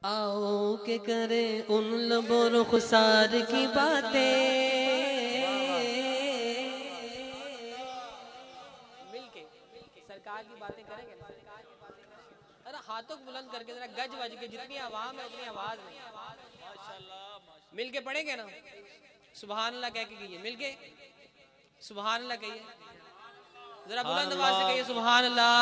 آؤ کہ کریں ان لب و رخسار کی باتیں مل کے سرکار کی باتیں کریں گے نا. ارے ہاتھوں کو بلند کر کے ذرا گج وج کے جتنی عوام ہے اتنی آواز نہیں. مل کے پڑھیں گے نا. سبحان اللہ کہہ کے کہیے. مل کے سبحان اللہ کہیے. ذرا بلند آواز سے کہیے سبحان اللہ.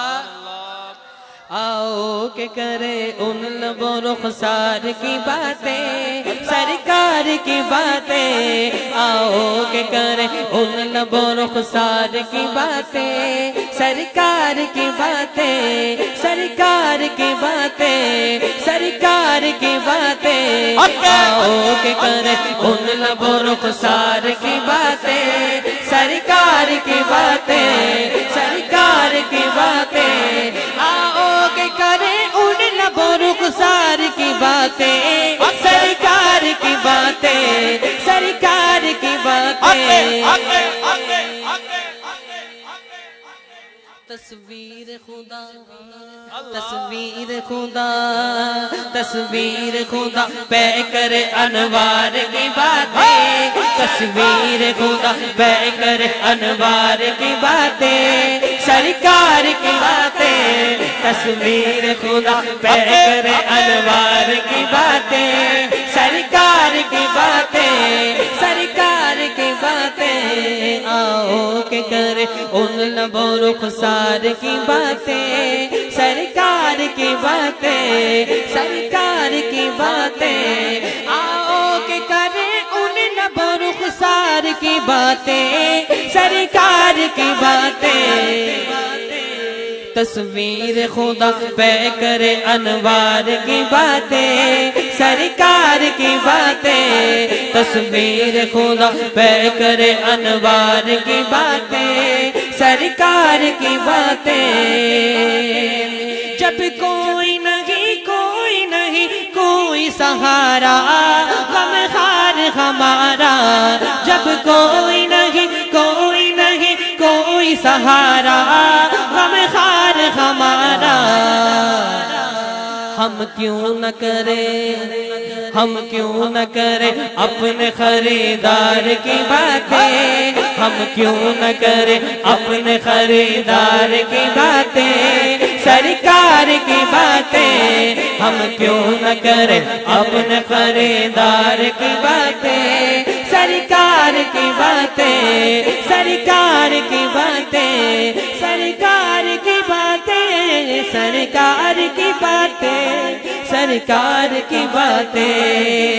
آؤ کہ کریں ان لب و رخسار کی باتیں سرکار کی باتیں. آؤ کہ کریں ان لب و رخسار کی باتیں سرکار کی باتیں سرکار کی باتیں سرکار کی باتیں. آؤ کہ کریں ان لب و رخسار کی باتیں سرکار کی باتیں سرکار کی باتیں. آؤ کہ کریں ان لب و رخسار کی باتیں سرکار کی باتیں سرکار کی باتیں. تصویر خدا تصویر خدا تصویر خدا پہ کر انوار کی باتیں تصویر خدا پہ کر انوار کی باتیں سرکار کی باتیں تصویر خدا پہ کر انوار کی باتیں سرکار کی باتیں سرکار کی باتیں. آؤ کہ کریں ان لب و رخسار کی باتیں سرکار کی باتیں سرکار کی باتیں. آؤ کہ کریں ان لب و رخسار کی باتیں سرکار کی باتیں. تصویر خدا پہ کرے انوار کی باتیں سرکار کی باتیں تصویر خدا پہ کرے انوار کی باتیں سرکار کی باتیں. جب کوئی نہیں کوئی سہارا غم خار ہمارا جب کوئی نہیں کوئی سہارا غم خار ہمارا. ہم کیوں نہ کریں اپنے خریدار کی باتیں ہم کیوں نہ کریں اپنے خریدار کی باتیں سرکار کی باتیں. ہم کیوں نہ کریں اپنے خریدار کی باتیں سرکار کی باتیں سرکار کی باتیں سرکار کی باتیں سرکار کی باتیں سرکار کی باتیں.